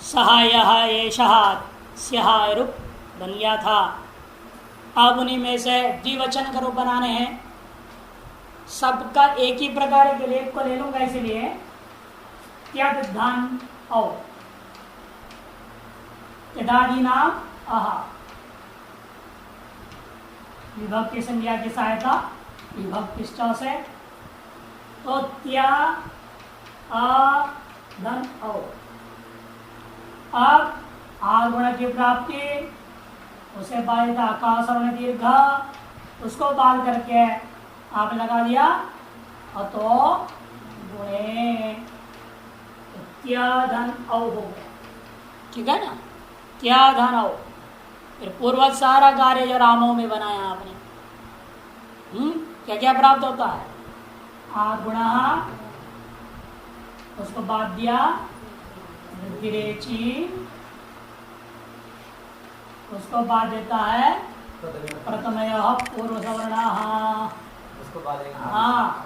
सहाय एषः स्यः रूप बन गया था। अब उन्हीं में से द्विवचन का रूप बनाने हैं। सबका एक ही प्रकार के लेख को ले लूंगा, इसलिए त्यद धन औ यदादि नाम अहा विभक्ति संज्ञा की सहायता विभक्ति से तो त्या आ धन औ। अब आगुण की प्राप्ति उसे बाधित आकाश और दीर्घ उसको बाल करके आपने लगा दिया अतो गुणे त्या धन औ हो गया। ठीक है ना, क्या धन औ। फिर पूर्वज सारा कार्य जो रामों में बनाया आपने, क्या क्या प्राप्त होता है? आगुण उसको बाद दिया वृद्धिरेचि, उसको बाद देता है प्रथमय पूर्व सवर्ण, हाँ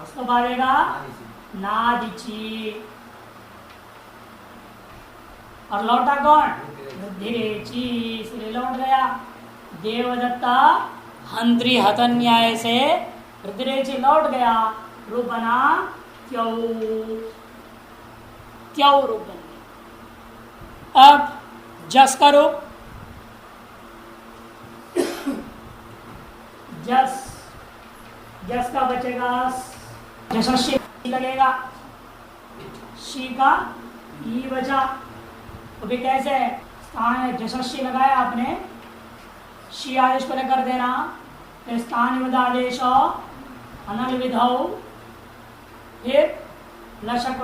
उसको बाधेगा नादिची और लौटा कौन? वृद्धिरेचि, इसलिए लौट गया। देवदत्ता हंत्री हतन न्याय से वृद्धिरेचि लौट गया, रूप बना क्यों क्यों रूप बन गया। अब जस का रूप जस जस का बचेगा जशस्वी लगेगा, शी का ई बचा। तो भी कैसे स्थान जशस्वी लगाया आपने, शी आदेश को लेकर देना, फिर स्थान विध आदेश अनल विधौ, फिर लशक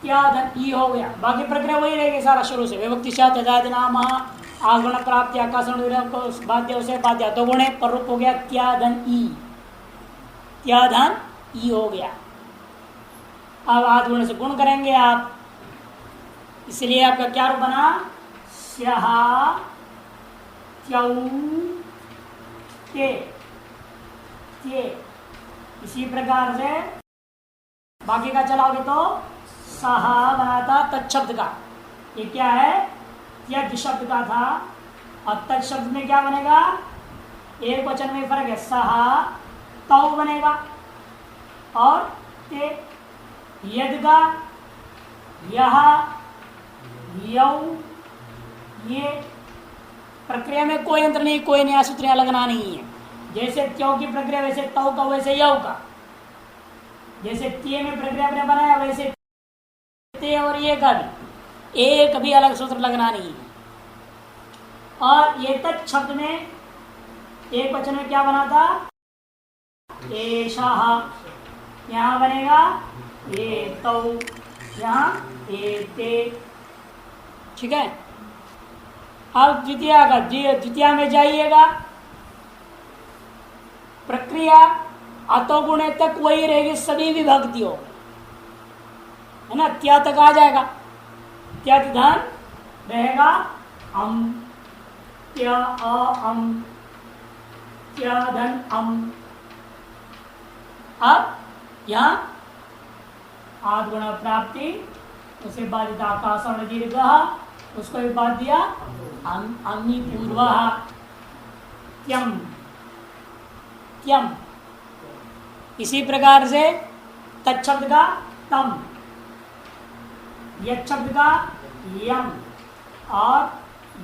क्या धन ई हो गया। बाकी प्रक्रिया वही रहेगी सारा शुरू से। विभक्ति नाम आगुण प्राप्ति आकाशन बाध्य से बाध्य दो गुणे पर रूप हो गया क्या धन ई, क्या धन ई हो गया। अब आध गुण से गुण करेंगे आप, इसलिए आपका क्या रूप बना? स्यः त्यौ ते ते। इसी प्रकार से बाकी का चलाओगे तो सहा बना था तत्शब्द का, ये क्या है? यद शब्द का था, और तत्शब्द में क्या बनेगा? एक वचन में फर्क है, सहा तौ बनेगा और ते। यद का यह यौ ये प्रक्रिया में कोई अंतर नहीं, कोई नया सूत्र लगना नहीं है। जैसे त्यों की प्रक्रिया वैसे तौ का, वैसे यौ का। जैसे ते में प्रक्रिया आपने बनाया वैसे ते और ये का भी एक भी अलग सूत्र लगना नहीं है। और ये तत् शब्द में एक वचन में क्या बना था? एषः, यहां बनेगा एतौ, यहां एते। ठीक है। अब द्वितीय में जाइएगा, प्रक्रिया अतो गुणे तक वही रहेगी, सभी विभक्तियों है ना। त्या तक आ जाएगा, त्यत धन रहेगा अम, त्या अम, त्या धन अम। अब यहां आद गुण प्राप्ति, उसे बाधित आकाश और दीर्घ, उसको भी बात दिया अम्नि पूर्व त्यम त्यम। इसी प्रकार से तत्शब्द का तम, यद शब्द का यम और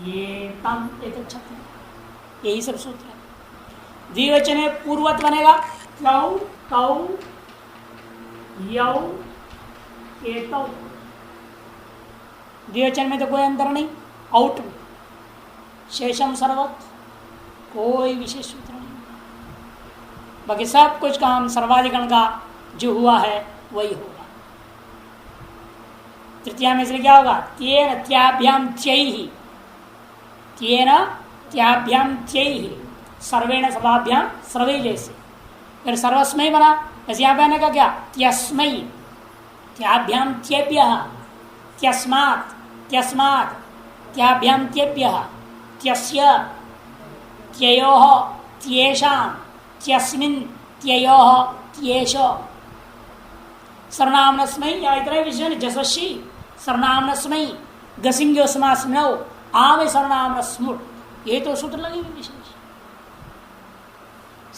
ये तम, एक शब्द। यही सब सूत्र है। द्विवचन पूर्वत बनेगा त्यौ तौ यौ एतौ। द्विवचन में तो कोई अंतर नहीं, आउट में शेषम सर्वत, कोई विशेष सूत्र नहीं। बाकी सब कुछ काम सर्वाधिकरण का जो हुआ है वही होगा। तृतीया में से क्या होगा? तेन त्याभ्याम त्यैहि, तेन त्याभ्याम त्यैहि, सर्वेण सभाभ्याम सर्वे जैसे। फिर सर्वस्मय बना, ऐसे यहाँ पे का क्या? त्यस्मयी, त्याभ्याम त्येभ्यः, त्यस्मात् त्यस्मात्, त्याभ्याम त्येभ्यः, त्यस्य त्ययोः त्येषां, त्यस्मिन् त्ययोः त्येष। सर्वनामनस्मयी या इतना विशेषण जसवशी सर्वनामनस्मयी गसिंग्योस्मास्मौ आवे सर्वनाम स्मुट, ये तो सूत्र लगेंगे विशेष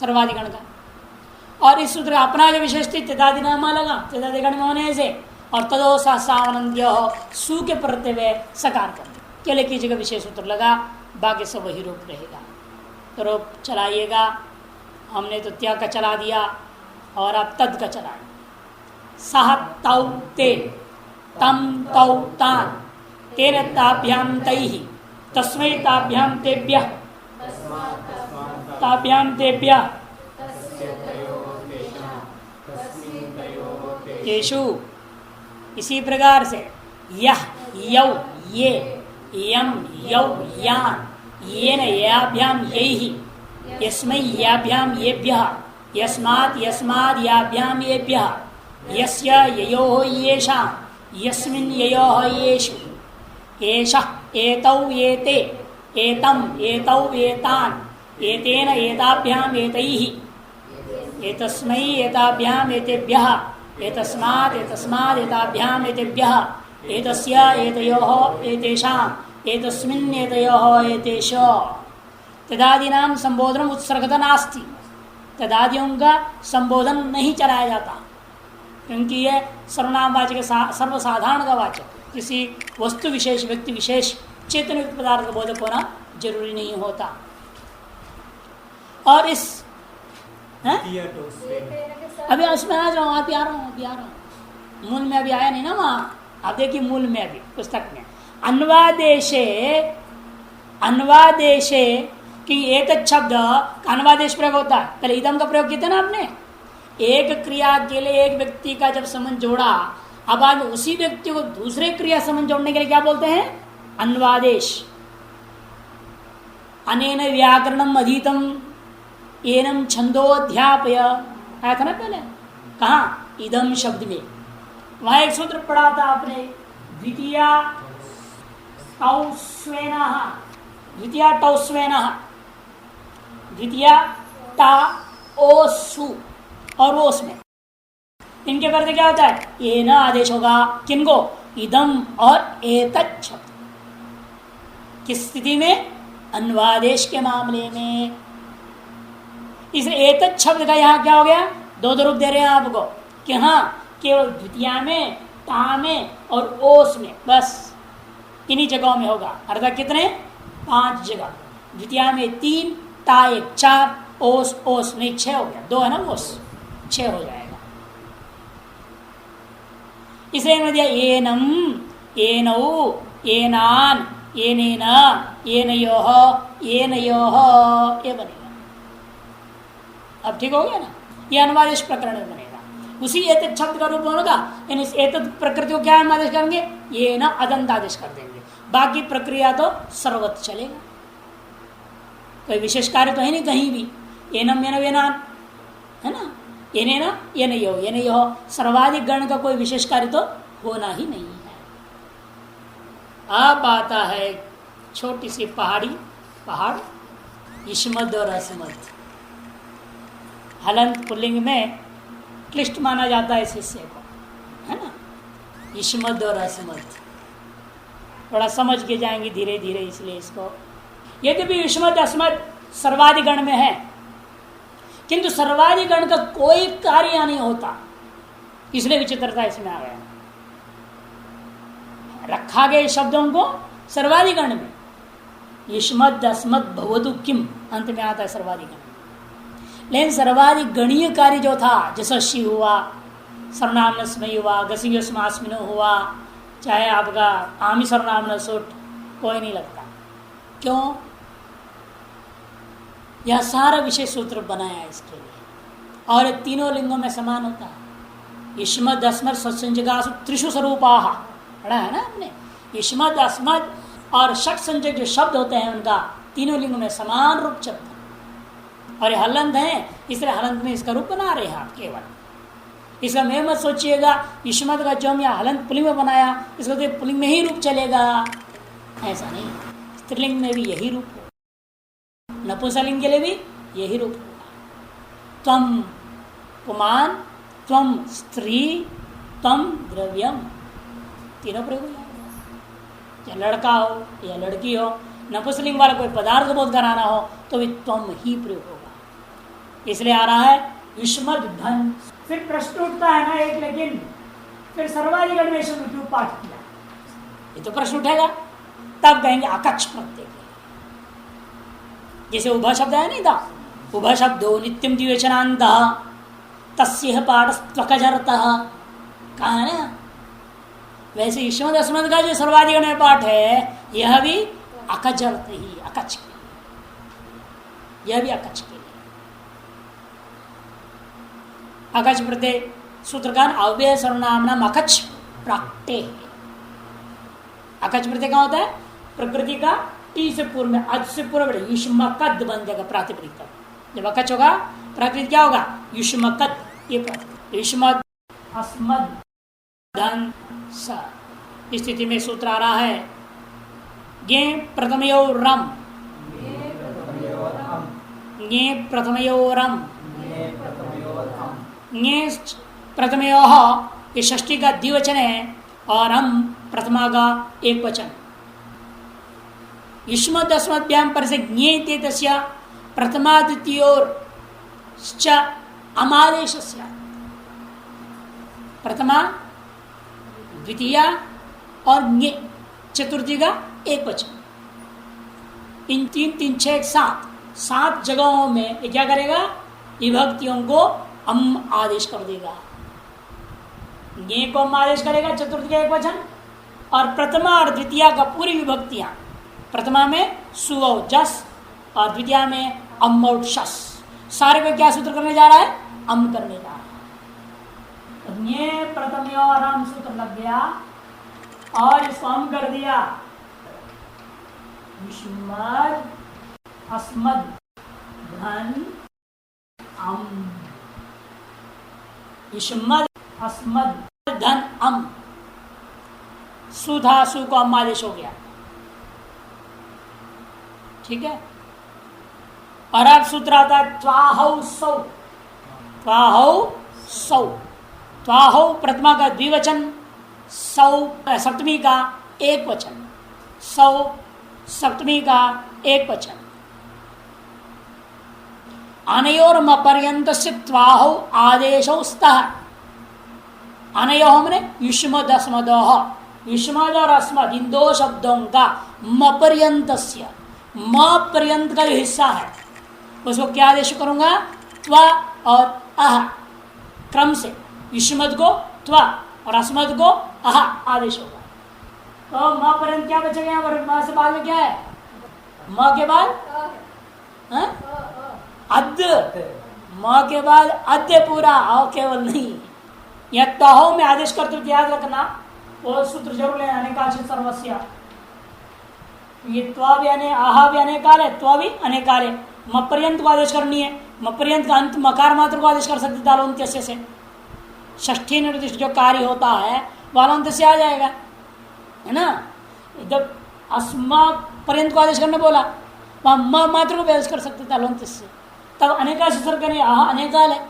सर्वाधिगण का। और इस सूत्र अपना जो विशेष तदादि नामा लगा तदादिगण में होने से, और तदो सावनंद्य सु के प्रत्यय सकार कर दे, केले की जगह विशेष सूत्र लगा, बाकी सब वही रूप रहेगा। तो रूप चलाइएगा, हमने तो त्या का चला दिया और अब तद का चलाए। सह तौ ते तम तौ तान तेन ताभ्याम तैहि तस्मै ताभ्याम तेभ्यः ताभ्याम तेभ्यः तेषु। इसी प्रकार से यह यौ ये यम यौ यान येन याभ्याम यैहि यस्मै याभ्याम येभ्यः यस्मात् यस्माद् याभ्याम येभ्यः यस्य ययोः येषां यस्मिन् ययोः येषु एषः एतौ एते एतम् एतौ एतान् एतेन एताभ्याम् एतैः एतस्मै एताभ्याम् एतेभ्यः एतस्मात् एतस्माद् एताभ्याम् एतेभ्यः एतस्य एतयोः एतेषाम् एतस्मिन् एतयोः एतेषु। तदादीनां संबोधनम उत्सर्गता नास्ति, तदादियों का संबोधन नहीं चलाया जाता, क्योंकि यह सर्वनामवाचक सर्वसाधारण का वाचक, किसी वस्तु विशेष व्यक्ति विशेष चेतन पदार्थ का बोधक होना जरूरी नहीं होता। और इस अभी उसमें आ जाऊँ, अभी आ रहा हूँ मूल में अभी आया नहीं ना वहाँ, आप देखिए मूल में अभी पुस्तक में अन्वादेशे कि एक शब्द का अन्वादेश प्रयोग होता है। पहले इदम का प्रयोग किया था ना आपने, एक क्रिया के लिए एक व्यक्ति का जब संबंध जोड़ा, अब आज उसी व्यक्ति को दूसरे क्रिया संबंध जोड़ने के लिए क्या बोलते हैं? अन्वादेश। अनेन व्याकरणम अधीतम एनम छंदोध्यापय आया था ना पहले, कहा इदम शब्द में। वहां एक सूत्र पढ़ा था आपने, द्वितीया टा ओसु और ओस में इनके करते क्या होता है? ये न आदेश होगा किनको? इदम और एतत् शब्द। किस स्थिति में? अन्वादेश के मामले में। इसलिए एतत् शब्द का यहां क्या हो गया? दो रूप दे रहे हैं आपको कि हाँ केवल द्वितीया में, ता में और ओस में, बस इन्हीं जगहों में होगा। अर्थात कितने? 5 जगह। द्वितीया में 3, ता 1, 4, ओस ओस नहीं 6 हो गया, 2 है ना ओस, 6 हो जाएगा। इसलिए इन्होंने दिया एनम एनौ एनान एनेन एनयोः एनयोः, ये बनेगा। अब ठीक हो गया ना? ये अनुवादेश प्रकरण में बनेगा। उसी एतत् शब्द का रूप होगा, एतत् प्रकृति को क्या अनुवादेश करेंगे? ये न अदंत आदेश कर देंगे। बाकी प्रक्रिया तो सर्वत्र चलेगा, कोई विशेष कार्य तो है नहीं कहीं भी। एनम एनम एनान है ना, एनेन एनयोः एनयोः, सर्वाधिक गण का कोई विशेष कार्य तो होना ही नहीं है। अब आता है छोटी सी पहाड़ इस्मद और असमद। हलंत पुल्लिंग में क्लिष्ट माना जाता है इस हिस्से को, है ना, इस्मद और असमद। थोड़ा समझ के जाएंगे धीरे धीरे, इसलिए इसको यद्यपि इस्मद असमद सर्वाधिगण में है, किंतु सर्वाधिगण का कोई कार्य नहीं होता, इसलिए विचित्रता इसमें आ गया। रखा गया शब्दों को सर्वाधिगण में, इस्मद अस्मद भवतु किम अंत में आता है सर्वाधिगण। लेकिन सर्वाधिक गणीय कार्य जो था, जसस्वी हुआ, सर्वनामनस्मयी हुआ, गसिंगस्मास्मिनो हुआ, चाहे आपका आमी सर्वनाम सुट, कोई नहीं लगता। क्यों? यह सारा विशेष सूत्र बनाया है इसके लिए, और तीनों लिंगों में समान होता है। इस्मद अस्मद सत्संजगासु त्रिषु स्वरूपाः पढ़ा है ना आपने। इस्मद अस्मद और षट संजक जो शब्द होते हैं उनका तीनों लिंगों में समान रूप चलता है। और ये हलंत है, इसलिए हलंत में इसका रूप बना रहे हैं आप केवल। इसका मैं मत सोचिएगा इस्मद का जो हम यहाँ हलंत पुलिंग में बनाया, इसका तो पुलिंग में ही रूप चलेगा, ऐसा नहीं। स्त्रीलिंग में भी यही रूप होगा, नपुंसकलिंग के लिए भी यही रूप होगा। त्वम पुमान, त्वम स्त्री, तम द्रव्यम, तीनों प्रयोग हो जाएगा। या लड़का हो या लड़की हो, नपुंसकलिंग वाला कोई पदार्थ बोध कराना हो तो भी त्वम ही प्रयोग होगा। इसलिए आ रहा है युष्मद धन। फिर प्रश्न उठता है ना एक, लेकिन फिर सर्वाधिगण में क्यों पाठ किया, ये तो प्रश्न उठेगा। तब कहेंगे अकच्छ प्रत्यय, जैसे उभा शब्द है नहीं था, उभा शब्दो नित्यम द्विवचनांत तस्य पाठस्तकजरतः कहा है ना, वैसे युष्मद अस्मद का जो सर्वाधिगण में पाठ है यह भी अकजरत ही, अकच्छ के लिए, यह भी अकच्छ के लिए। अकच्छ प्रत्यय सूत्रकार अव्यय सर्वनाम नाम अकच्छ प्राक्टे। अकच्छ प्रत्यय क्या होता है, प्रकृति का टी से पूर्व में, अज से पूर्व युष्मकद बन जाएगा प्रातिपदिक तक। जब अकच्छ होगा प्राकृतिक क्या होगा, युष्मकद, ये प्रातिपदिक युष्मद अस्मद धन स। इस स्थिति में सूत्र आ रहा है ज्ञे प्रथमयोरम, ज्ञे प्रथमयोरम, ज्ञे प्रथमयोः ये षष्ठी का द्विवचन है और हम प्रथमा का एक वचन। युष्मद अस्मद्भ्याम पर से ज्ञेते तस्य प्रथमा द्वितीयोर अमादेश, प्रथमा द्वितीया और ज्ञे चतुर्थी का एक वचन। इन तीन तीन छह सात जगहों में ये क्या करेगा, विभक्तियों को अम आदेश कर देगा। ज्ञे को अम आदेश करेगा चतुर्थी का एक वचन, और प्रथमा और द्वितीया का पूरी विभक्तियां, प्रथमा में सु और जस और द्वितीया में अम और शस, सारे को क्या सूत्र करने जा रहा है, अम करने जा रहा है। ज्ञे प्रथमयोरम सूत्र लग गया और इसको अम कर दिया। युष्मद अस्मद धन अम, युष्मद अस्मद धन अम, सुधा सु को अम आदेश हो गया। ठीक है, और अब सूत्र आता है त्वाहौ सौ, त्वाहौ सौ, त्वाहौ प्रथमा का द्विवचन, सौ सप्तमी का एक वचन, सौ सप्तमी का एक वचन। अनयोर्म पर्यंत से त्वाहौ आदेशौ स्तः, अनयो हमने युष्मद अस्मदः, युष्मद और अस्मद इन दो शब्दों का म पर्यंत, म पर्यंत का जो हिस्सा है उसको क्या आदेश करूंगा, त्वा और अह क्रम से, युष्मद को त्वा और अस्मद को अह आदेश होगा। तो म पर्यंत क्या बचेगा यहाँ पर, म से बाद में क्या है, म के बाद अद्य, म के बाद अद्य पूरा, और केवल नहीं। यह तहो में आदेश करते हुए याद रखना, वो सूत्र जरूर लेना, अनेकाल सर्वस्य। ये त्वा भी आहा भी अनेकाल है, त्वा भी अनेकाल है। म पर्यंत को आदेश करनी है, म पर्यंत का अंत मकार मात्र को आदेश कर सकते दालोन्त्य से। षष्ठी निर्दिष्ट जो कार्य होता है वालोन्त्य से आ जाएगा, है ना। जब अस्मा पर्यंत को आदेश करने बोला, वहां म मात्र को भी आदेश कर सकते दालोन्त्य से, तब अनेकाल से सर करने आहा अनेकाल है,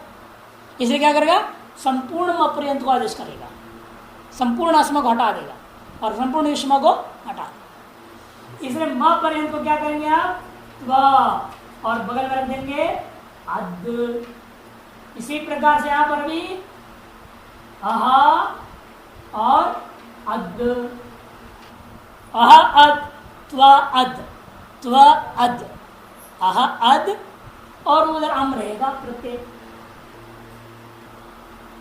इसलिए क्या करेगा, संपूर्ण म पर्यंत को आदेश करेगा, संपूर्ण अस्मा को हटा देगा और संपूर्ण युष्मा को हटा देगा। इसलिए म पर्यंत को क्या करेंगे आप, वाह, और बगल में रख देंगे अद। इसी प्रकार से यहां पर भी अहा और अद, अहा अद त्वा अद, त्वा अद, अहा अद, और उधर अम रहेगा प्रत्येक,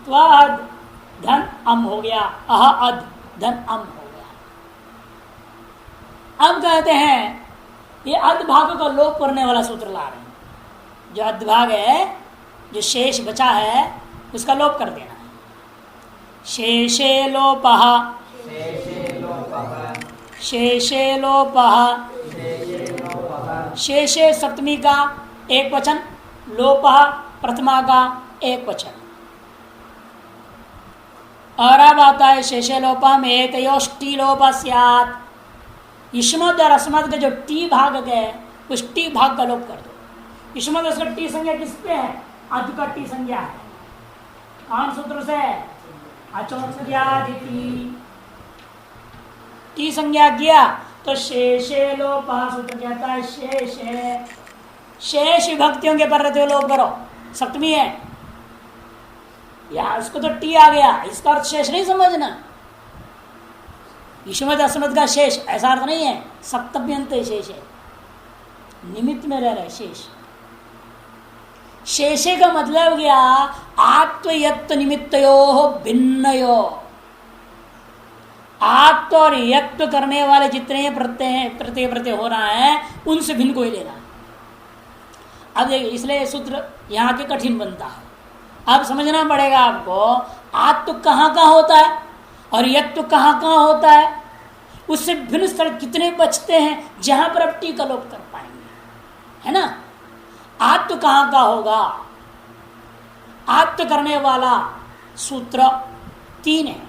त्वा अद धन अम हो गया, अहा अद धन अम हो गया। अब कहते हैं ये अधभाग का लोप करने वाला सूत्र ला रहे हैं। जो अधभाग है, जो शेष बचा है, उसका लोप कर देना है। शेषे लोपः, शेषे लोपः, शेषे सप्तमी का एक वचन, लोपः प्रथमा का एक वचन। और अब आता है शेषे लोपः में एतयोष्टि लोपः स्यात्, युष्मद और अस्मद का जो टी भाग गए उस टी भाग का लोप कर दो। युष्मद उसका टी संज्ञा किस पे है, अध का टी संज्ञा है, कौन सूत्र से, अचोत्यादिति की संज्ञा किया तो शेषे लोप सूत्र कहता है शेष है। शेष विभक्तियों के पर रहते हुए लोप करो, सप्तमी है या उसको तो टी आ गया, इसका अर्थ शेष नहीं समझना। युष्मत् अस्मत् का शेष ऐसा अर्थ नहीं है, सप्तम्यंत शेष है, निमित्त में रह रहा है शेष। शेषे का मतलब गया आत्वयत्व निमित्तयो भिन्नयो, आत्व और यत्व करने वाले जितने प्रत्यय प्रत्यय हो रहा है उनसे भिन्न को ही लेना। अब देखिए इसलिए सूत्र यहाँ के कठिन बनता है, अब समझना पड़ेगा आपको आत्व कहाँ कहाँ होता है और यत्व कहाँ कहाँ होता है, उससे भिन्न स्थल कितने बचते हैं जहां पर आप टीका लोप कर पाएंगे, है ना। आत्व कहाँ का होगा, आत्व करने वाला सूत्र 3 है,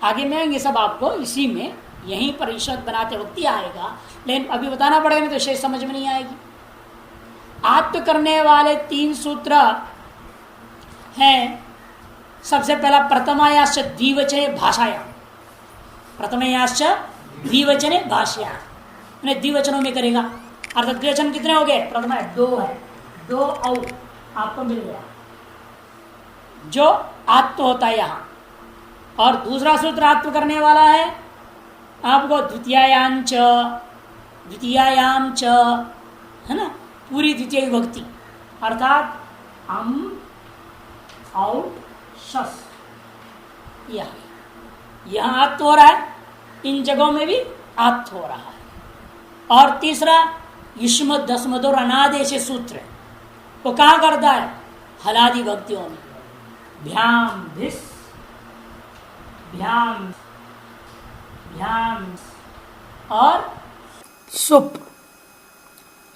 आगे में आएंगे सब आपको इसी में, यहीं पर ईश्वर बनाते वक्त ही आएगा, लेकिन अभी बताना पड़ेगा नहीं तो शेष समझ में नहीं आएगी। आत्व करने वाले 3 सूत्र हैं। सबसे पहला प्रथमायाश्च द्विवचने भाषायां, प्रथमायाश्च द्विवचने भाषायां, द्विवचनों में करेगा, अर्थात द्विवचन कितने हो गए, प्रथम 2 है, 2 और आपको मिल गया जो आत्व होता है यहाँ। और दूसरा सूत्र आत्व करने वाला है आपको द्वितीयायाम च, है ना, पूरी द्वितीय विभक्ति, अर्थात अम आउट शस, यहां आत्व हो रहा है, इन जगहों में भी आत्व हो रहा है। और तीसरा युष्मत् दस्मत् और अनादेश सूत्र वो कहां करता है, हलादि भक्तियों में, भ्याम भिस भ्याम भ्याम और सुप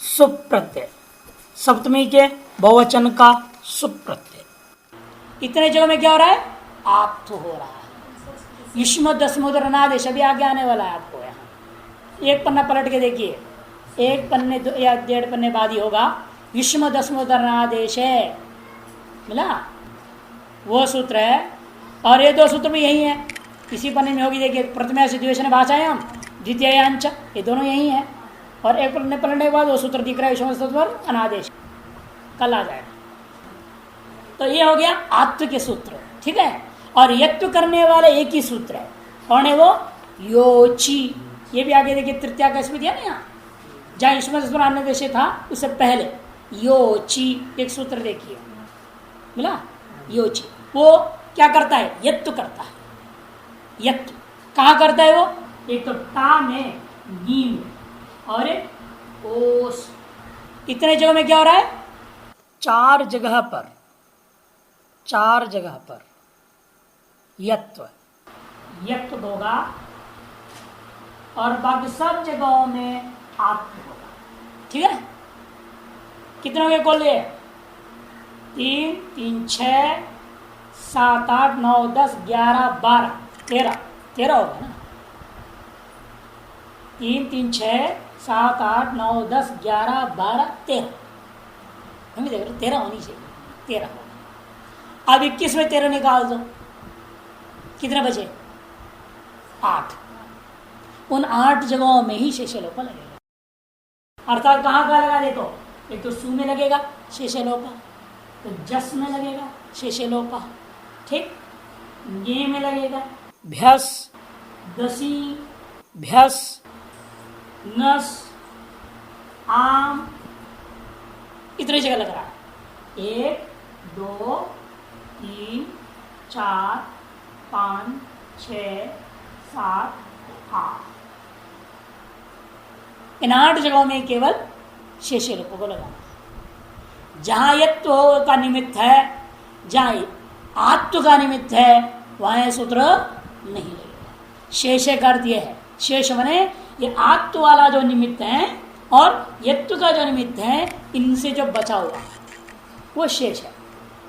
सुप प्रत्यय, सप्तमी के बहुवचन का सुप प्रत्यय, इतने जगह में क्या हो रहा है, आत्व हो रहा है। युष्मत् दस्मत् और अनादेश अभी आगे आने वाला है आपको, यहाँ एक पन्ना पलट के देखिए, एक पन्ने या 1.5 पन्ने बाद ही होगा। युष्मत् दस्मत् और अनादेश है, मिला वो सूत्र है, और ये 2 सूत्र भी यही है, इसी पन्ने में होगी देखिए, प्रथमायाश्च द्विवचने भाषायां द्वितीयायाञ्च, ये दोनों यही है। और एक पन्ने पलटने के बाद वो सूत्र दिख रहा है युष्मत् दस्मत् और अनादेश, कल आ जाएगा। तो ये हो गया आत्व के सूत्र, ठीक है। और यत्व करने वाले एक ही सूत्र है, कौन है वो, योची, ये भी आगे देखिए तृतीया का इसमें दिया ना, यहाँ जहाँ युष्मत् दस्मत् अनादेश था उससे पहले योची एक सूत्र देखिए, मिला, योची वो क्या करता है, यत्व करता है। यत्व कहाँ करता है वो, एक तो टा में, नी में और एक ओस, इतने जगह में क्या हो रहा है, 4 जगह पर यत्व होगा और बाकी सब जगहों में आत्व होगा, ठीक है। कितने हो गए कॉल, 3 3 6 7 8 9 10 11 12 13 होगा ना, 3 3 6 7 8 9 10 11 12 13, हम देख रहे 13 होनी चाहिए, 13 होगा। अब 21 में 13 निकाल दो, कितने बचे, 8, उन 8 जगहों में ही शेषलोप लगेगा, अर्थात कहाँ का लगा देखो, एक तो सु में लगेगा शेषलोप, तो जस में लगेगा शेषलोप, ठीक, ये में लगेगा भ्यस, दसी, भ्यस, नस, आम, इतने जगह लग रहा है, 1 2 3 4 5 6 7 8, इन 8 जगहों में केवल शेषलोप को लगाना। जहां यत्व का निमित्त है, जहां आत्व का निमित्त है, वहां सूत्र नहीं लगेगा। शेष का अर्थ यह है, शेष माने ये आत्व वाला जो निमित्त है और यत्व का जो निमित्त है, इनसे जो बचा हुआ है वो शेष है।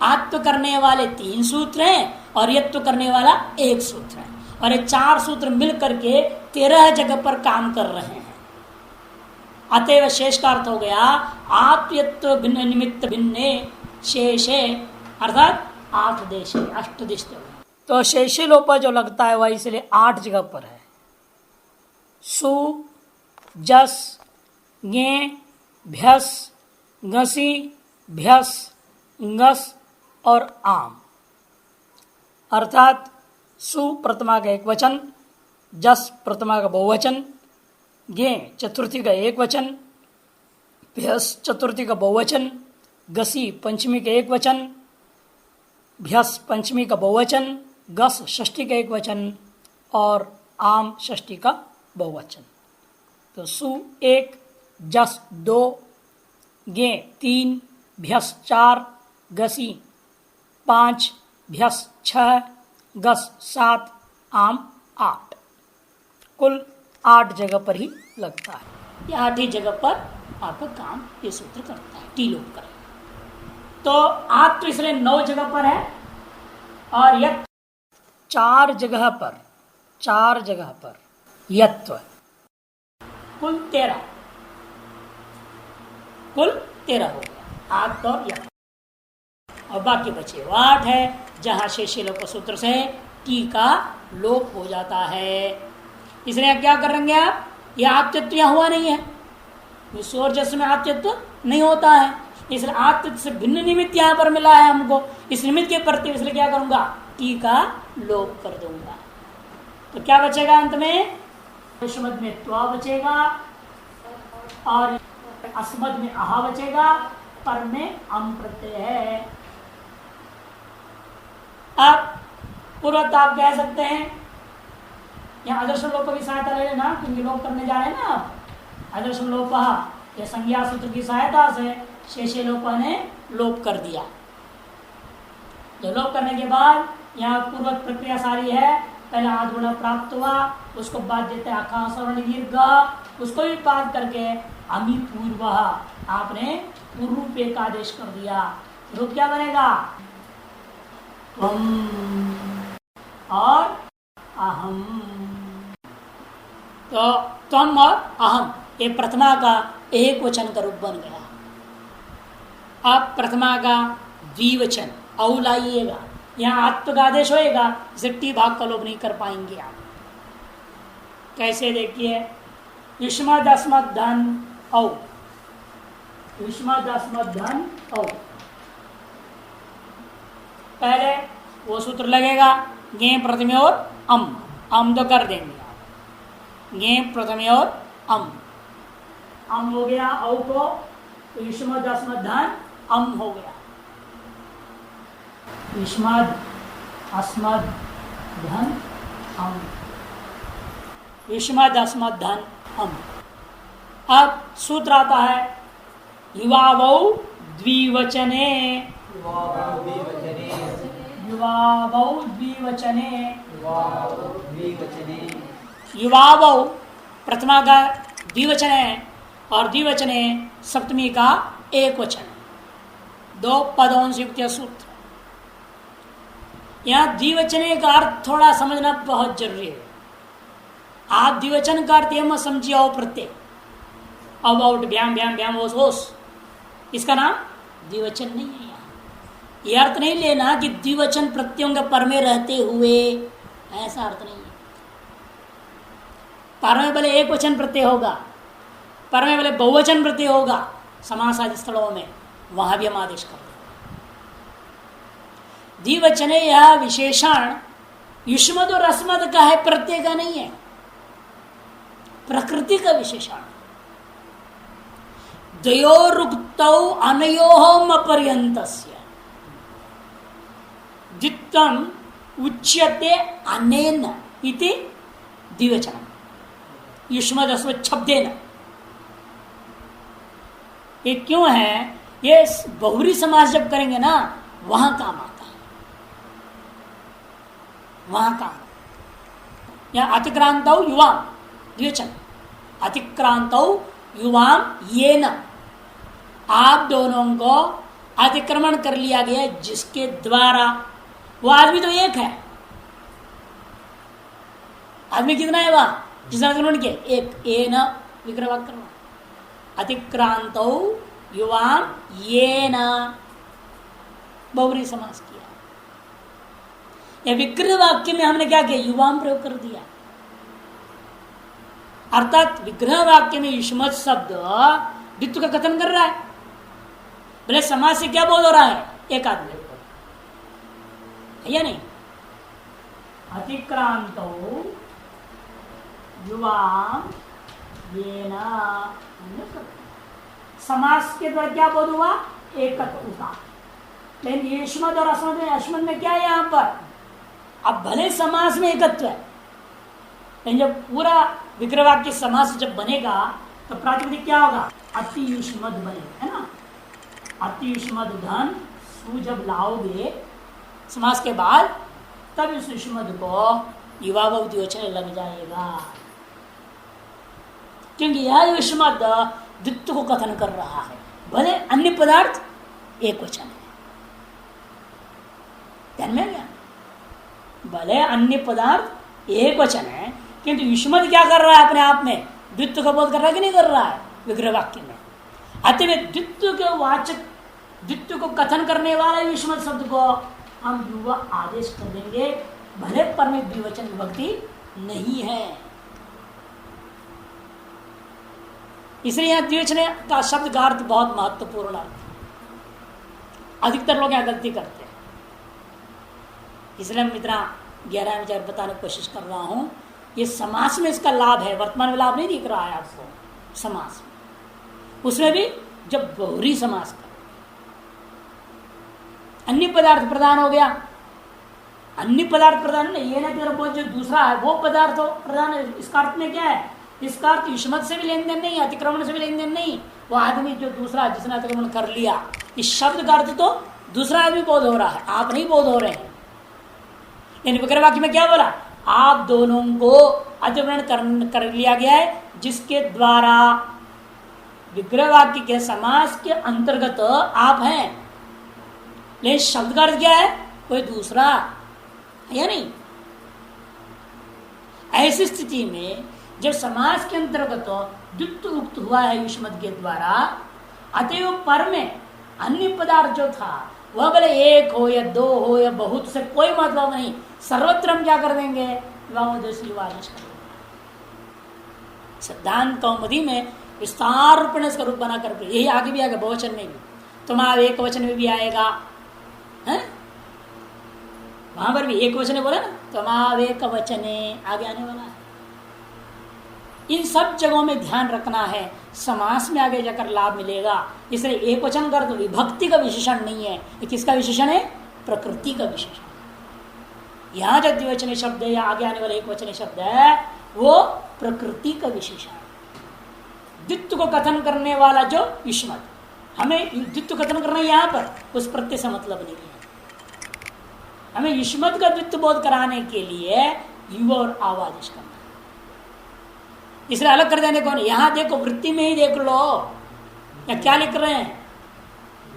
आत्व करने वाले 3 सूत्र हैं और यत्व करने वाला 1 सूत्र है, और ये 4 सूत्र मिल करके 13 जगह पर काम कर रहे हैं। अतएव शेष का अर्थ हो गया आत्मयत्व भिन्न निमित्त भिन्ने शेषे, अर्थात 8 देश, 8 दिश। तो शेषे लोप जो लगता है वह इसलिए 8 जगह पर है। सु, जस, गे, भ्यस, घसी, भ्यस, ngस और आम। अर्थात सु प्रथमा का एक वचन, जस प्रथमा का बहुवचन, गे चतुर्थी का एक वचन, भ्यस चतुर्थी का बहुवचन, घसी पंचमी का एक वचन, भ्यस पंचमी का बहुवचन, गस षष्ठी का एक वचन और आम षष्ठी का बहुवचन। तो सु 1, जस 2, गे 3, भ्यस 4, घसी 5, भ्यस 6, गस 7, आम 8। कुल 8 जगह पर ही लगता है। ये 8 ही जगह पर आपका काम ये सूत्र करता है, टी लोप करें। तो आप तो इसलिए 9 जगह पर है और यत 4 जगह पर, 4 जगह पर यत्व, कुल 13, कुल 13 हो गया। 8 और यत्व और बाकी बचे 8 है जहां शेषे लोप सूत्र से टी का लोप हो जाता है। इसलिए क्या करेंगे आप, यह आप्तत्व यहां हुआ नहीं है, सूर्य में आप्तत्व नहीं होता है, इसलिए आप्तत्व से भिन्न निमित्त यहां पर मिला है हमको। इस निमित्त के प्रति इसलिए क्या करूंगा, टी का लोप कर दूंगा। तो क्या बचेगा अंत में, युष्मद में त्वा बचेगा और अस्मद में आहा बचेगा, पर में अम प्रत्यय है। अब पूर्वत आप कह सकते हैं, यहाँ आदर्श लोप की सहायता ले लेना, क्योंकि लोप करने जा रहे हैं ना आप। आदर्श लोप ये संज्ञा सूत्र की सहायता से शेषे लोप ने लोप कर दिया। जो लोप करने के बाद यहाँ पूर्वक प्रक्रिया सारी है, पहले आद्गुण प्राप्त हुआ, उसको बाद देते आखा सवर्ण दीर्घ, उसको भी पाद करके अमी पूर्व आपने पूर्व एक आदेश कर दिया। रूप क्या बनेगा, त्वम और अहम। तो त्वम और अहम ये प्रथमा का एक वचन का रूप बन गया। अब प्रथमा का द्विवचन औ लाइएगा, यहाँ आत्म का आदेश होएगा, इसे टी भाग का लोप नहीं कर पाएंगे आप। कैसे देखिए, युष्मद अस्मद धन औ, युष्मद अस्मद धन औ, पहले वो सूत्र लगेगा गे प्रथमे और अम तो कर देंगे आप, गे प्रथमे और अम हो गया औ को, तो युष्मद अस्मद धन अम हो गया, युष्मद अस्मद धन अम, युष्मद अस्मद धन अम। अब सूत्र आता है युवावौ द्विवचने, युवावौ द्विवचने, युवावौ प्रथमा का द्विवचन है और द्विवचने सप्तमी का एक वचन है, 2 पदों से युक्त सूत्र। यहाँ द्विवचने का अर्थ थोड़ा समझना बहुत जरूरी है। आप द्विवचन का अर्थ मत समझिए औ प्रत्यय, अब आउट भ्याम भ्याम भ्याम ओस, इसका नाम द्विवचन नहीं है। यहाँ यह अर्थ नहीं लेना कि द्विवचन प्रत्ययों के पर में रहते हुए, ऐसा अर्थ नहीं है। पर में भले एक वचन प्रत्यय होगा, पर में भले बहुवचन प्रत्यय होगा, समास आदि स्थलों में वहां भी हम आदेश करते हैं। द्विवचने यह विशेषण युष्मद और अस्मद का है, प्रत्यय का नहीं है, प्रकृति का विशेषण। द्वयोरुक्तौ अनयोहम अपर्यन्तस्य द्वित्वम् उच्यते अनेन इति द्विवचनम्, युष्मद अस्मद शब्देन। ये क्यों है, ये बहुरी समास जब करेंगे ना वहां काम आता है, वहां काम। या अतिक्रांतौ युवाम द्विवचन, अतिक्रांतौ युवाम येन, आप दोनों को अतिक्रमण कर लिया गया जिसके द्वारा। वो आदमी तो एक है, आदमी कितना है वहां जिसने अतिक्रमण किया, एक, एन विग्रहवाक्य, अतिक्रांतौ युवाम येन, बहुरी समास किया। या विग्रह वाक्य में हमने क्या किया, युवाम प्रयोग कर दिया। अर्थात विग्रह वाक्य में युष्मत् शब्द द्वित्व का कथन कर रहा है। बोले समाज से क्या बोध हो रहा है, एक आदमी है या नहीं, अतिक्रांतो युवाम ये ना, समास के द्वारा क्या बोध हुआ, एकत्वता। लेकिन युष्मत् और अस्मत् में क्या है यहां पर, अब भले समास में एकत्व है, लेकिन जब पूरा विग्रह वाक्य समास जब बनेगा तो प्रातिपदिक क्या होगा, अति युष्मद् बनेगा, है ना। अति युष्मद् धन सु जब लाओगे समास के बाद, तब इस युष्मद् को युवा द्विवचन लग जाएगा, क्योंकि यह युष्मद् द्वित्व को कथन कर रहा है। भले अन्य पदार्थ एक वचन है, ध्यान में गया, भले अन्य पदार्थ एक वचन है, किंतु युष्मद् क्या कर रहा है, अपने आप में द्वित्व का बोध कर रहा है कि नहीं कर रहा है विग्रह वाक्य में। अतः में द्वित्व के वाचक, द्वित्व को कथन करने वाला युष्मद् शब्द को हम युवा आदेश कर देंगे, भले पर में द्विवचन विभक्ति नहीं है। इसलिए यहाँ द्विवचन का शब्द का अर्थ बहुत महत्वपूर्ण अर्थ, अधिकतर लोग यहाँ गलती करते हैं। इसलिए मैं इतना गहरा विचार बताने की कोशिश कर रहा हूं। ये समास में इसका लाभ है, वर्तमान में लाभ नहीं दिख रहा है आपको समास में, उसमें भी जब बहुरी समास का अन्य पदार्थ प्रदान हो गया, अन्य पदार्थ प्रदान नहीं, ये ना तेरा जो दूसरा है वो पदार्थ हो प्रदान है। इसका अर्थ में क्या है, इसका अर्थ युष्मत् से भी लेन देन नहीं, अतिक्रमण से भी लेन देन नहीं, वो आदमी जो दूसरा जिसने अतिक्रमण कर लिया, इस शब्द का अर्थ तो दूसरा आदमी बोध हो रहा है, आप नहीं बोध हो रहे हैं। विग्रह वाक्य में क्या बोला, आप दोनों को अतिक्रमण कर लिया गया है, जिसके द्वारा विग्रह वाक्य के समास के अंतर्गत आप हैं, लेकिन शब्द का अर्थ क्या है, कोई दूसरा है या नहीं। ऐसी स्थिति में जब समास के अंतर्गत द्वित्व उक्त हुआ है युष्मद् के द्वारा, अतएव पर में अन्य पदार्थ जो था वह भले एक हो या दो हो या बहुत, से कोई मतलब नहीं, सर्वत्र हम क्या कर देंगे, सिद्धांत कौमुदी में विस्तार रूप में इसका रूप बना करके, यही आगे भी आएगा, बहुवचन में भी, तुम्हारा एक वचन में भी आएगा, है वहां पर भी एक वचन बोला ना, तुम्हारा एक वचने आगे आने वाला है। इन सब जगहों में ध्यान रखना है, समास में आगे जाकर लाभ मिलेगा। इसलिए एक वचन कर तो विभक्ति का विशेषण नहीं है, ये किसका विशेषण है, प्रकृति का विशेषण। यहाँ जो द्विवचन शब्द है या आगे आने वाला एक वचन शब्द है, वो प्रकृति का विशेषण है। द्वित्व को कथन करने वाला जो युष्मद्, हमें द्वित्व कथन करना है यहाँ पर, उस प्रत्यय से मतलब नहीं है। हमें युष्मद् का द्वित्व बोध कराने के लिए युव और आवादेश करना है। इसलिए अलग कर देने कौन, यहाँ देखो वृत्ति में ही देख लो, या क्या लिख रहे हैं,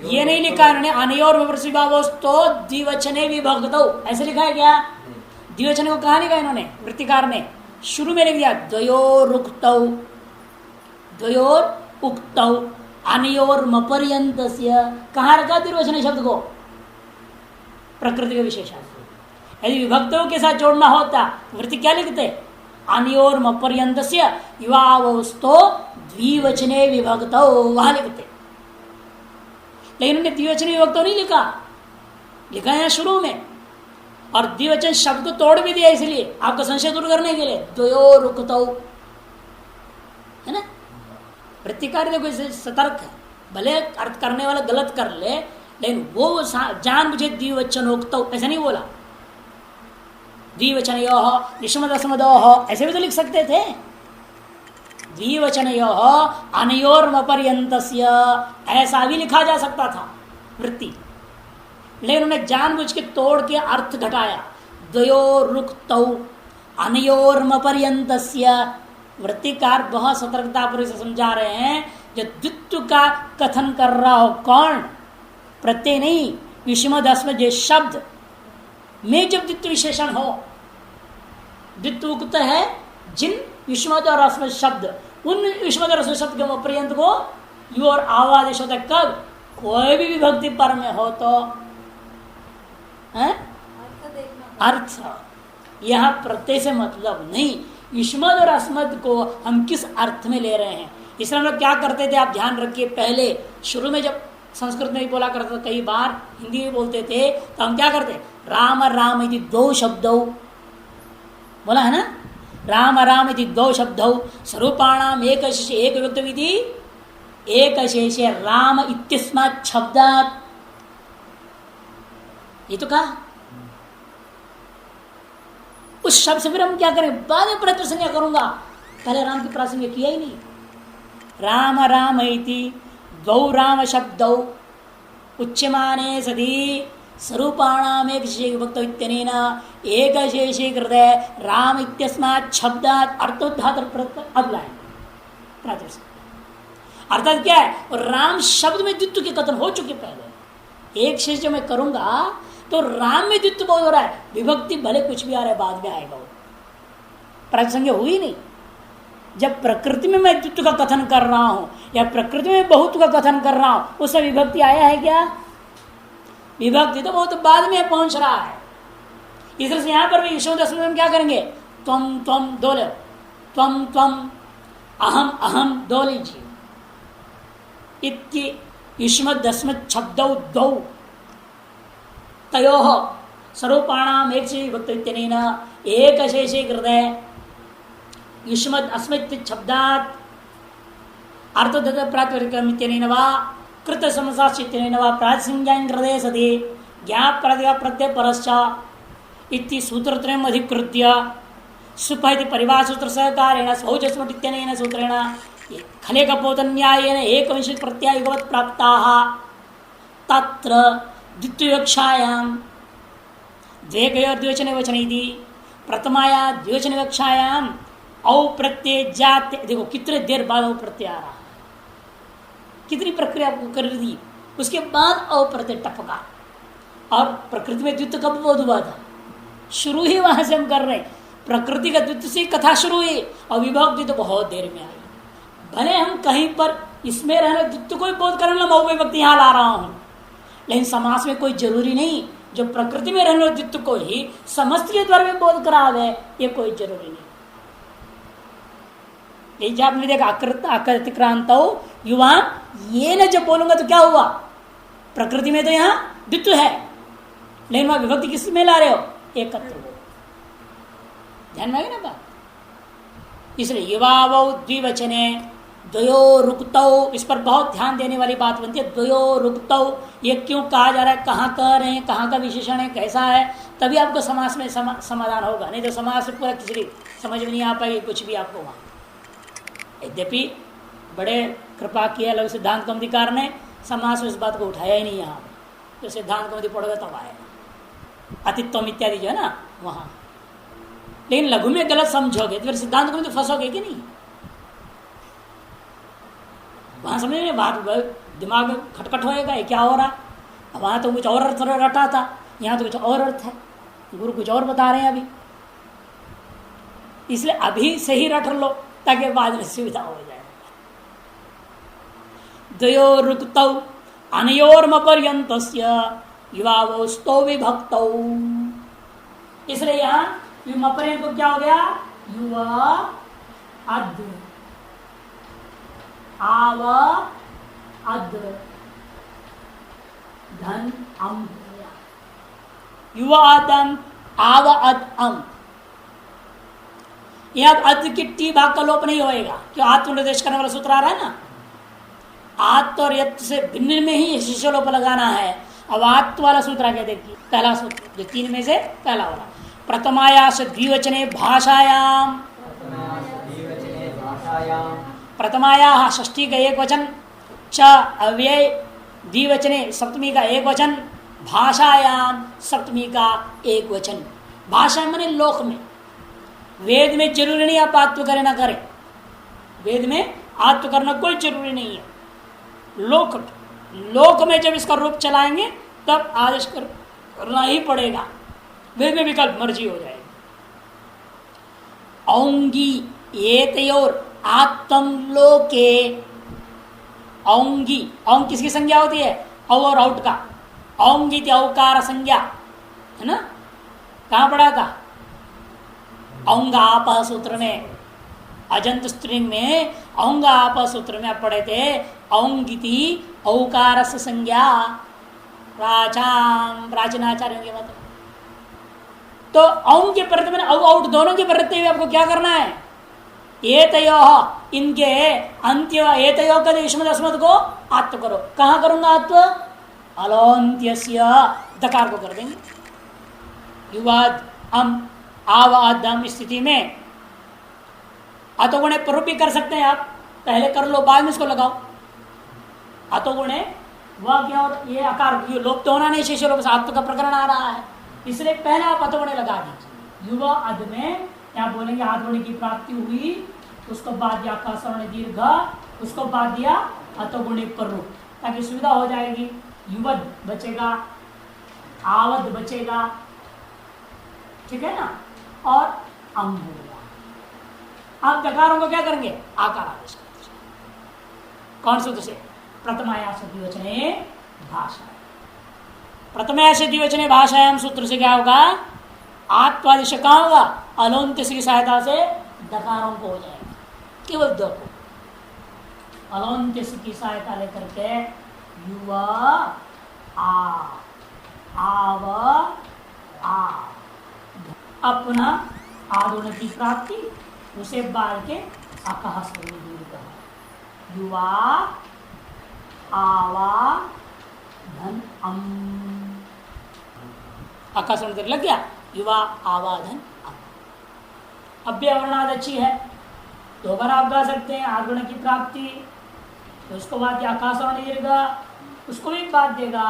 ये नहीं लिखा इन्होंने, अनयोर विभावस्तो द्विवचने विभक्तौ, ऐसे लिखा है क्या, द्विवचन को कहा लिखा इन्होंने, वृत्तिकार ने शुरू में लिख दिया, द्वयोर उक्तौ, द्वयोर उक्तौ अनयोर मपर्यन्तस्य, कहाँ रखा द्विवचन शब्द को, प्रकृति का विशेषण। यदि विभक्तों के साथ जोड़ना होता वृत्ति क्या लिखते, अनयोर मपर्यन्तस्य युवावस्तो द्विवचने विभक्तौ, वहां लिखते। लेकिन उन्होंने द्विवचन विभक्तौ नहीं लिखा, लिखा है शुरू में, और द्विवचन शब्द को तोड़ भी दिया इसलिए आपका संशय दूर करने के लिए, द्वयोर उक्तौ, है ना। वृत्तिकार देखो इसे सतर्क है, भले अर्थ करने वाला गलत कर ले, लेकिन वो जान बुझे द्विवचनोक्तौ ऐसा नहीं बोला, द्विवचनयोः युष्मदस्मदोः ऐसे भी तो लिख सकते थे, द्विवचनयोः अनयोर्मपर्यन्तस्य ऐसा भी लिखा जा सकता था वृत्ति, लेकिन उन्होंने जानबूझ के तोड़ के अर्थ घटाया, द्वयोरुक्तौ अनयोर्मपर्यन्तस्य। वृत्तिकार बहुत सतर्कतापूर्वक से समझा रहे हैं, जो द्वित्व का कथन कर रहा हो कौन, प्रत्यय नहीं, युष्मदस्मद जो शब्द में जब द्वित्व विशेषण हो, द्वित्व उक्त है जिन युष्मद और अस्मद शब्द, उन युष्मद और अस्मद शब्द के पर्यंत को यू और आवादेश होता है। कब, कोई भी विभक्ति पर में हो तो है, अर्थ। यह प्रत्यय से मतलब नहीं, युष्मद और अस्मद को हम किस अर्थ में ले रहे हैं। इसलिए हम लोग क्या करते थे, आप ध्यान रखिए, पहले शुरू में जब संस्कृत में भी बोला करते, कई बार हिंदी में बोलते थे, तो हम क्या करते, राम राम यदि दो शब्दों, बोला है ना, राम राम यदि दो शब्दों स्वरूपाणाम एक व्यक्त विधि एक शेष राम इत्यस्मात् शब्दात्, ये तो कहा। उस शब्द से फिर हम क्या करें, बाद में प्रतिसंज्ञा करूंगा, पहले राम की प्रासंज्ञा किया ही नहीं। राम राम इति द्वौ राम शब्दौ उच्यमाने सदी स्वरूपाणाम एक विभक्त इत्यनेन एक शेषे कृते राम इत्यस्मात् शब्दात् अर्थोद्धात अर्थात क्या है, राम शब्द में द्वित्व के कथन हो चुके पहले। एक शेष जो मैं करूंगा तो राम में द्वित्व बहुत हो रहा है, विभक्ति भले कुछ भी आ रहा है बाद में आएगा, वो प्रासंज्ञा हुई नहीं। जब प्रकृति में मैं द्वित्व का कथन कर रहा हूं या प्रकृति में बहुत का कथन कर रहा हूं, उससे विभक्ति आया है क्या? विभक्ति तो बहुत बाद में पहुंच रहा है। इस से यहां पर भी यशोदशमी में क्या करेंगे, त्वम त्वम दो ले, त्वम त्वम अहम अहम दो लीजिए, इत्य युष्मदस्मत् शब्दौ द्वौ तयोः स्वरूपाणाम एक से विभक्त इत्यनेन एक शेषे कृते युष्मद् अस्मत् शब्दात् अर्थोद्धात प्रातिपदिकम् इत्यनेन वा कृत समसाश्च इत्यनेन वा प्रातिसंज्ञां कृते सति ज्ञाप प्रातिपदिक प्रत्यय परश्च इति सूत्रत्रयम् अधिकृत्य सुप इति परिभाषसूत्र सहकारेण सौजस्मत् इत्यनेन सूत्रेण खले कपोतन्यायेन एकविंशति प्रत्ययवत् प्राप्ताः तत्र द्वितीयकक्षायां द्वेकयोर द्विवचने वचने दी प्रथमाया द्विवचने कक्षायां औ प्रत्यय जाते, देखो कितने देर बाद औ प्रत्यय आ रहा, कितनी प्रक्रिया आपको कर दी, उसके बाद औ प्रत्यय टपका। और प्रकृति में द्वित्व कब बोध हुआ था, शुरू ही वहां से हम कर रहे हैं, प्रकृति का द्वित्व से कथा शुरू हुई और विभक्ति तो बहुत देर में आई। भले हम कहीं पर इसमें रहने द्वित्व को भी बोध करने मैं विभक्ति यहाँ ला रहा हूं, लेकिन समास में कोई जरूरी नहीं, जो प्रकृति में रहने वाले द्वित्व को ही समस्त के द्वारा में बोध करावे, ये कोई जरूरी नहीं। ये आपने देखा अकृतिक्रांत युवा, ये न जब बोलूंगा तो क्या हुआ, प्रकृति में तो यहाँ द्वित्व है, लेकिन वहां विभक्ति किस में ला रहे हो, एकत्र, ध्यान में ना बात। इसलिए युवावौ द्विवचने द्वयोरुक्तौ, इस पर बहुत ध्यान देने वाली बात बनती है। द्वयोरुक्तौ ये क्यों कहा जा रहा है, कहाँ कह रहे हैं, कहाँ का विशेषण है, कैसा है, तभी आपको समास में समाधान होगा, नहीं तो समास में पूरा खिचड़ी समझ में नहीं आ पाएगी कुछ भी आपको वहाँ। यद्यपि बड़े कृपा किया लघु सिद्धांत कौमुदीकार ने समास में इस बात को उठाया ही नहीं, यहाँ जो सिद्धांत कौमुदी पढ़ोगे तब आएगा, अतित्वम इत्यादि जो है ना वहाँ। लेकिन लघु में गलत समझोगे तो फिर सिद्धांत कौमुदी फंसोगे कि नहीं, वहां समझ में बात दिमाग में खटखट होएगा, क्या हो रहा, वहां तो कुछ और अर्थ रटा था, यहाँ तो कुछ और अर्थ है, गुरु कुछ और बता रहे हैं अभी, इसलिए अभी से ही रट लो ताकि बाद में सुविधा हो जाए। द्वयोरुक्तौ अनयोर्मपर्यन्तस्य युवावस्तौ विभक्तौ, इसलिए यहाँ मपर्यंत को क्या हो गया, युवा अद आव अद धन अम, युवा अदम आव अद अम, यह अद की टी भाग का लोप नहीं होएगा, क्यों आत्मनिर्देश करने वाला सूत्र आ रहा है ना, आत्म और यत् से भिन्न में ही शिष्य लोप लगाना है। अब आत्म वाला सूत्र आगे देखिए, पहला सूत्र जो तीन में से पहला वाला, प्रथमाया से द्विवचने भाषायाम, प्रथमाया षष्ठी का एक वचन, च अव्यय द्विवचने सप्तमी का एक वचन, भाषायाम सप्तमी का एक वचन। भाषा माने लोक में, वेद में जरूरी नहीं आप आत्व करें ना करें, वेद में आत्व करना कोई जरूरी नहीं है, लोक लोक में जब इसका रूप चलाएंगे तब आदेश करना ही पड़ेगा, वेद में विकल्प मर्जी हो जाएगी। औंगी एतयोर आत्म लोके, औंगी, औंग किसकी संज्ञा होती है, औ और आउट का, औंगी अवकार संज्ञा है ना, कहाँ पढ़ा था? औंगाप सूत्र में, अजंत स्त्रीलिंग में औंगाप सूत्र में आप पढ़े थे। औंगिति औकार से संज्ञा प्राचीनाचार्यों के मत। तो औं के प्रति में औट दोनों के प्रति हुए आपको क्या करना है? एतयो इनके अंत्य एतयो का युष्मद अस्मद को आत्व करो। कहां करूंगा आत्व? अलोन्त्यस्य दकार को कर देंगे। युवाद अम आवादम स्थिति में अतोगुणे पर भी कर सकते हैं आप। पहले कर लो, बाद में इसको लगाओ। अतोगुणे वह क्या और ये आकार ये लोप तो होना नहीं, शेष लोप से आत्व का प्रकरण आ रहा है, इसलिए पहले आप अतोगुणे लगा दीजिए। युवा अध में क्या बोलेंगे? आधगुणे की प्राप्ति हुई, उसको बाद दिया आकाशवर्ण दीर्घ, उसको बाद दिया अतोगुणे पर रूप, ताकि सुविधा हो जाएगी। युवद बचेगा, आवद बचेगा, ठीक है ना, और अम होगा। आप दकारों को क्या करेंगे? आकार आदेश करेंगे। कौन सूत्र से? प्रथमायास द्विवचने भाषा। प्रथमायास द्विवचने भाषायाम सूत्र से क्या होगा? आत्वादिश कहाँ होगा? अलोन्त्य की सहायता से दकारों को हो जाएगा, केवल दो को अलोन्त्य की सहायता लेकर के युवा आव आ अपना आदुण की प्राप्ति, उसे बाल के आकाश को दूर कर युवा आवा धन अम आकाश लग गया। युवा आवा धन अम। अव्यवर्णाद अच्छी है, दो बार आप गा सकते हैं। आगुण की प्राप्ति, तो उसको बाद आकाशवर्ण दीर्घ, उसको भी बाद देगा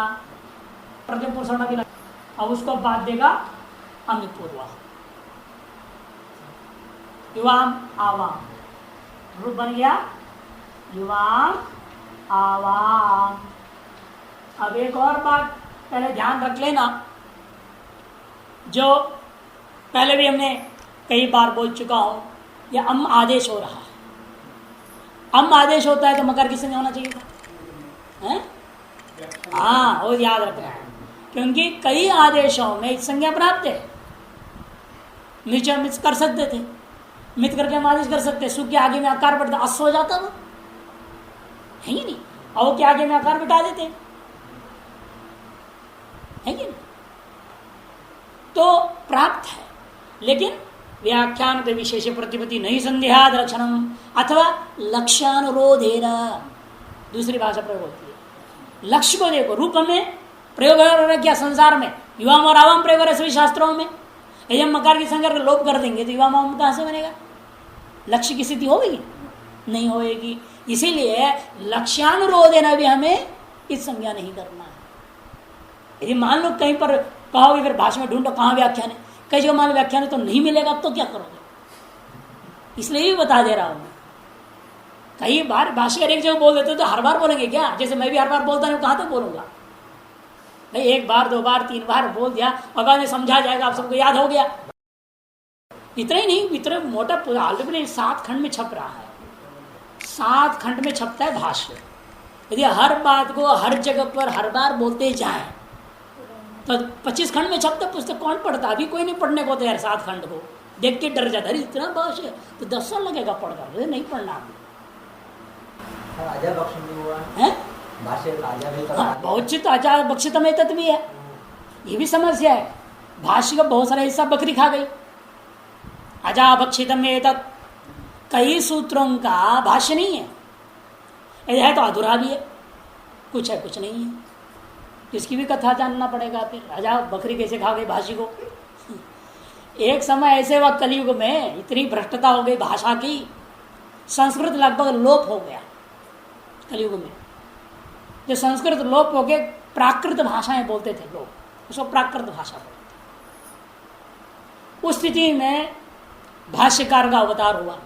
प्रतिपुरुषण भी, अब उसको बाद देगा अमी पूर्वा। युवाम आवाम रूप बन गया युवाम आवाम। अब एक और बात पहले ध्यान रख लेना, जो पहले भी हमने कई बार बोल चुका हूं, यह अम आदेश हो रहा है। अम आदेश होता है तो मकर किसने होना चाहिए था? हैं? हाँ, वो याद रखना है, क्योंकि कई आदेशों में संज्ञा प्राप्त है। नीचे मित कर सकते थे, मित करके हम आदेश कर सकते, सु के आगे में आकार बढ़ता, अश्व हो जाता वो, है ही नहीं, और वो के आगे में आकार बिठा देते, है कि नहीं? तो प्राप्त है, लेकिन व्याख्यान पे विशेष प्रतिपत्ति नहीं संदेहाद लक्षणम अथवा लक्ष्यानुरोधेन दूसरी भाषा प्रयोग होती है। लक्ष्य को देखो, रूप में प्रयोग किया संसार में, युवाम और आवाम प्रयोग है सभी शास्त्रों में। यदि हम मकार की संज्ञा लोप कर देंगे तो युवाम आवाम कहां से बनेगा? लक्ष्य की स्थिति होगी? नहीं होएगी। इसीलिए लक्ष्यानुरोधेन भी हमें इस संज्ञा नहीं करना है। यदि मान लो कहीं पर कहोगे फिर भाषा में ढूंढो कहाँ व्याख्यान है, कई जगह मान लो व्याख्यान है तो नहीं मिलेगा, तो क्या करोगे? इसलिए भी बता दे रहा हूं। कई बार भाषा एक जगह बोल देते तो हर बार बोलेंगे क्या? जैसे मैं भी हर बार बोलता हूं, कहां तक बोलूंगा भाई? एक बार, दो बार, तीन बार बोल दिया, अगर में समझा जाएगा, आप सबको याद हो गया। इतना ही नहीं, इतना मोटा ऑलरेडी 7 खंड में छप रहा है, 7 खंड में छपता है भाष्य। यदि हर बात को हर जगह पर हर बार बोलते जाए तो 25 खंड में छपता पुस्तक कौन पढ़ता? अभी कोई नहीं पढ़ने को तैयार। 7 खंड को देख के डर जाता है, इतना भाष्य तो 10 साल लगेगा पढ़कर, नहीं पढ़ना। बहुचित आचार बक्षित में तत्व भी है, ये भी समस्या है। भाष्य का बहुत सारा हिस्सा बकरी खा गई। अजा भक्षित में तत् कई सूत्रों का भाष्य नहीं है, यदि है तो अधूरा भी है, कुछ है कुछ नहीं है। इसकी भी कथा जानना पड़ेगा। फिर अजा बकरी कैसे खा गई भाषी को? एक समय ऐसे वक्त कलयुग में इतनी भ्रष्टता हो गई भाषा की, संस्कृत लगभग लोप हो गया कलयुग में। जो संस्कृत लोप हो गए, प्राकृत भाषाएं बोलते थे लोग, उसको प्राकृत भाषा बोलते। उस स्थिति में भाष्यकार का अवतार हुआ,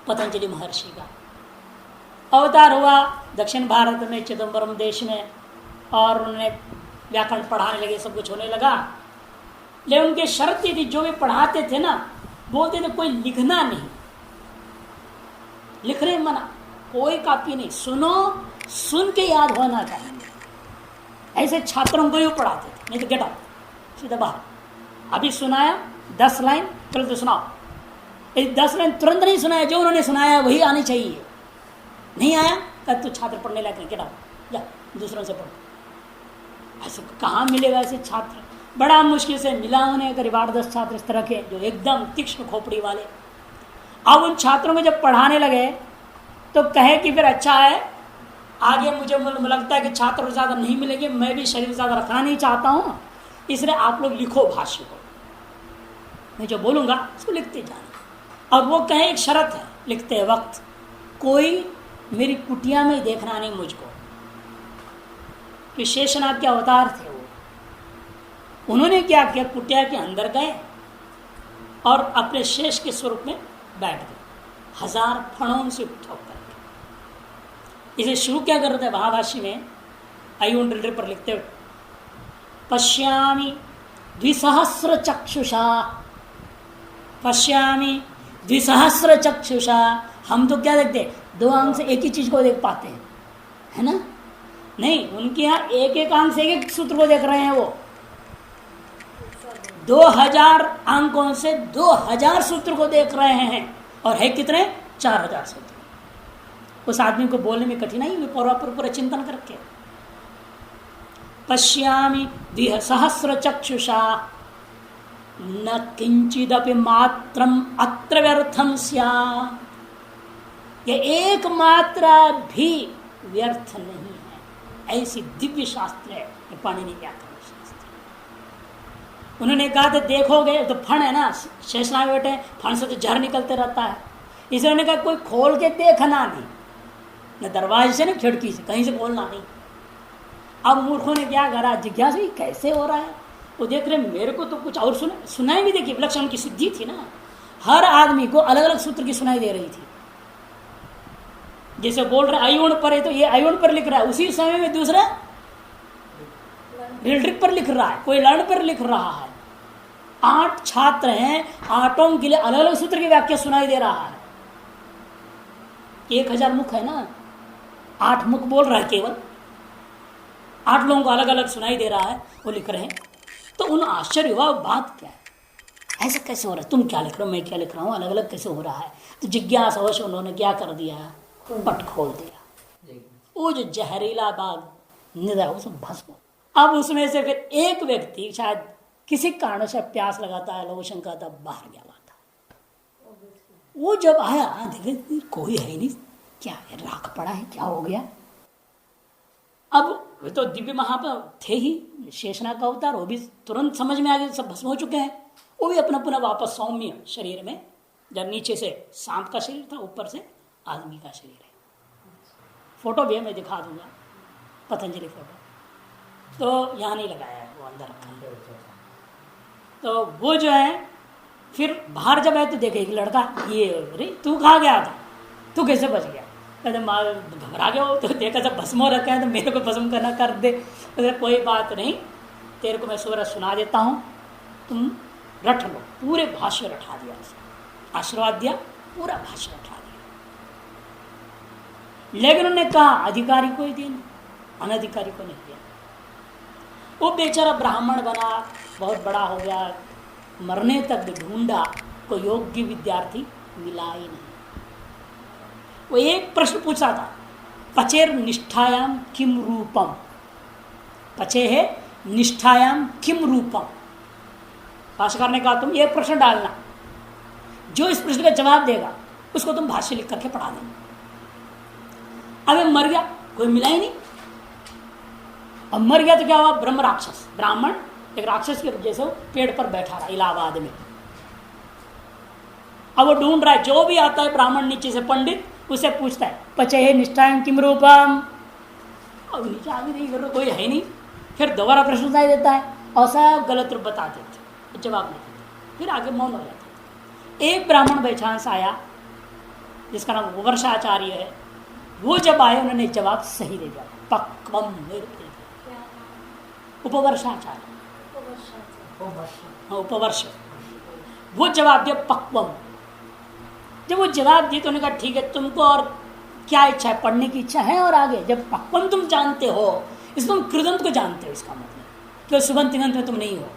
पतंजलि महर्षि का अवतार हुआ दक्षिण भारत में, चिदम्बरम देश में, और उन्होंने व्याकरण पढ़ाने लगे, सब कुछ होने लगा। लेकिन उनके शर्त थी, जो भी पढ़ाते थे ना, बोलते थे कोई लिखना नहीं, लिख रहे मना, कोई कॉपी नहीं, सुनो, सुन के याद होना चाहिए। ऐसे छात्रों को ही पढ़ाते थे, नहीं तो गेट आउट, सीधा बाहर। अभी सुनाया 10 लाइन, चलो तो सुनाओ। 10 लाइन तुरंत नहीं सुनाया, जो उन्होंने सुनाया वही आनी चाहिए। नहीं आया कब तो छात्र पढ़ने लगे, क्या जा दूसरों से पढ़ो। ऐसे कहाँ मिलेगा ऐसे छात्र? बड़ा मुश्किल से मिला उन्हें, करीब 8-10 छात्र इस तरह के जो एकदम तीक्ष्ण खोपड़ी वाले। अब उन छात्रों को जब पढ़ाने लगे तो कहे कि फिर अच्छा है, आगे मुझे लगता है कि छात्र ज़्यादा नहीं मिलेंगे, मैं भी शरीर ज़्यादा रखना नहीं चाहता हूँ, इसलिए आप लोग लिखो भाष्य को, मैं जो बोलूँगा उसको लिखते जाना। और वो कहे एक शर्त है लिखते वक्त, कोई मेरी कुटिया में देखना नहीं मुझको। कि शेषनाग के अवतार थे वो, उन्होंने क्या किया, कुटिया के अंदर गए और अपने शेष के स्वरूप में बैठ गए 1000 फणों से ठोक करके। इसे शुरू क्या कर रहे थे महाभाष्य में, आयुन ड्रिल पर लिखते हुए, पश्यामि द्विसहस्र चक्षुषा, पश्यामि द्विसहस्र चक्षुषा। हम तो क्या देखते हैं, 2 आंख से एक ही चीज को देख पाते हैं, है ना? नहीं, उनके यहाँ एक एक आंख से एक सूत्र को देख रहे हैं। वो 2000 अंकों से 2000 सूत्र को देख रहे हैं, और है कितने? 4000 सूत्र। उस आदमी को बोलने में कठिनाई हुई पूरा चिंतन करके। पश्यामि द्विसहस्र चक्षुषा न किंचिदपि मात्रम अत्र व्यर्थम स्यात्। ये एक मात्रा भी व्यर्थ नहीं है, ऐसी दिव्य शास्त्र है ये पाणिनि व्याकरण शास्त्र। उन्होंने कहा था देखोगे तो फण है ना, शेषनाग बैठे, फण से तो जहर निकलते रहता है, इसलिए उन्होंने कहा कोई खोल के देखना नहीं, न दरवाजे से न खिड़की से, कहीं से खोलना नहीं। अब मूर्खों ने क्या करा, जिज्ञासा कैसे हो रहा है, वो देख रहे मेरे को तो कुछ और सुनाई भी। देखिए विलक्षण की सिद्धि थी ना, हर आदमी को अलग अलग सूत्र की सुनाई दे रही थी। जैसे बोल रहे आयुण पर है तो ये आयुण पर लिख रहा है, उसी समय में दूसरा रिल्ड्रिक पर लिख रहा है, कोई लर्ण पर लिख रहा है। 8 छात्र हैं, 8 के लिए अलग अलग सूत्र की व्याख्या सुनाई दे रहा है। 1000 मुख है ना, 8 मुख बोल रहा है, केवल 8 लोगों को अलग अलग सुनाई दे रहा है, वो लिख रहे हैं। तो उन आश्चर्य हुआ, बात क्या है, ऐसा कैसे हो रहा है, तुम क्या लिख रहे हो, मैं क्या लिख रहा हूँ, अलग अलग कैसे हो रहा है। तो जिज्ञासा अवश्य उन्होंने क्या कर दिया, पट खोल दिया। वो जो जहरीला बाग निदा वो सब भस्म। अब उसमें से फिर एक व्यक्ति शायद किसी कारण से प्यास लगाता है, लोशन का था, बाहर गया हुआ था। वो जब आया देखे कोई है नहीं, क्या है, राख पड़ा है, क्या हो गया। अब वे तो दिव्य महात्मा थे ही, शेषनाग का अवतार, वो भी तुरंत समझ में आ गया सब भस्म हो चुके हैं। वो भी अपना पुनः वापस सौम्य शरीर में, जब नीचे से सांप का शरीर था, ऊपर से आदमी का शरीर है। फोटो भी है, मैं दिखा दूंगा, पतंजलि फोटो। तो यहाँ नहीं लगाया है, वो अंदर रखा है। तो वो जो है फिर बाहर जब आए तो देखे एक लड़का, ये अरे तू कहाँ गया था, तू कैसे बच गया। कहते घबरा गया हो, तो देखा जब भस्म रखे हैं तो मेरे को भस्म करना कर दे। तो कोई बात नहीं, तेरे को मैं सूरज सुना देता हूँ, तुम रट लो। पूरे भाष्य रटा दिया, आशीर्वाद दिया, पूरा भाष्य रटा दिया। लेकिन उन्होंने कहा अधिकारी को ही देना, अनधिकारी को नहीं दिया। वो बेचारा ब्राह्मण बना, बहुत बड़ा हो गया, मरने तक ढूंढा, कोई योग्य विद्यार्थी मिला ही नहीं। वो एक प्रश्न पूछा था, पचेर निष्ठायाम किम रूपम, पचे है निष्ठायाम किम रूपम। भाष्यकार ने कहा तुम एक प्रश्न डालना, जो इस प्रश्न का जवाब देगा उसको तुम भाष्य लिख करके पढ़ा देना। अब मर गया, कोई मिला ही नहीं। अब मर गया तो क्या हुआ, ब्रह्म राक्षस, ब्राह्मण एक राक्षस के जैसे पेड़ पर बैठा रहा इलाहाबाद में। अब वो ढूंढ रहा है, जो भी आता है ब्राह्मण नीचे से पंडित, उससे पूछता है पचे निष्ठाएं किम रूपम। अब नीचे आगे नहीं कर रहा, कोई है नहीं। फिर दोबारा प्रश्न सुनाई देता है और सब गलत रूप बताते थे, जवाब नहीं देते, फिर आगे मौन हो जाता। एक ब्राह्मण बैचांस आया जिसका नाम वर्षाचार्य है, वो जब आए उन्होंने जवाब सही दे दिया, पक्वम उपवर्षाचार्य, उपवर्ष, वो जवाब दिया पक्वम। जब वो जवाब दिए तो उन्होंने कहा ठीक है, तुमको और क्या इच्छा है, पढ़ने की इच्छा है और आगे। जब पक्वम तुम जानते हो, इस तुम कृदंत को जानते हो, इसका मतलब कि सुबंत तिगंत में तुम नहीं हो,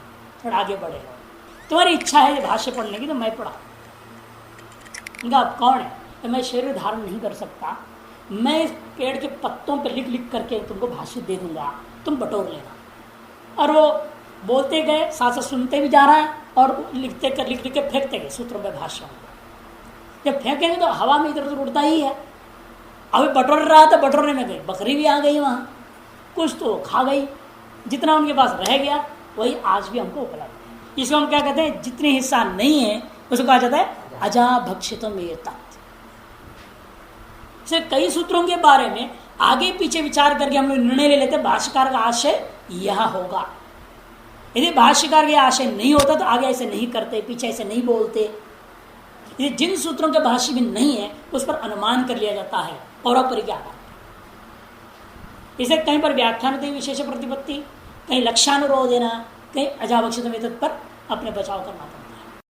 थोड़ा आगे बढ़े हो। तुम्हारी इच्छा है भाष्य पढ़ने की तो मैं पढ़ा। उनका आप कौन है? तो मैं शरीर धारण नहीं कर सकता, मैं इस पेड़ के पत्तों पर लिख लिख करके तुमको भाष्य दे दूंगा, तुम बटोर लेना। और वो बोलते गए, साथ साथ सुनते भी जा रहा है और लिख लिख के फेंकते गए सूत्रों में भाष्यों को। जब फेंकेंगे तो हवा में इधर उधर उड़ता ही है। अभी बटोर रहा था, बटोरने में गई, बकरी भी आ गई वहाँ, कुछ तो खा गई, जितना उनके पास रह गया वही आज भी हमको उपलब्ध है। इसको हम क्या कहते हैं, जितने हिस्सा नहीं है उसको कहा जाता है अजा भक्षितम ये तत्व। कई सूत्रों के बारे में आगे पीछे विचार करके हम लोग निर्णय ले लेते हैं भाष्यकार का आशय यह होगा। यदि भाष्यकार का आशय नहीं होता तो आगे ऐसे नहीं करते, पीछे ऐसे नहीं बोलते। यदि जिन सूत्रों के भाष्य भी नहीं है उस पर अनुमान कर लिया जाता है और अपरिज्ञान। इसे कहीं पर व्याख्यान होती विशेष प्रतिपत्ति, कहीं लक्ष्यानुरोध देना, कहीं अजावक्षित पर अपने बचाव करना पड़ता है।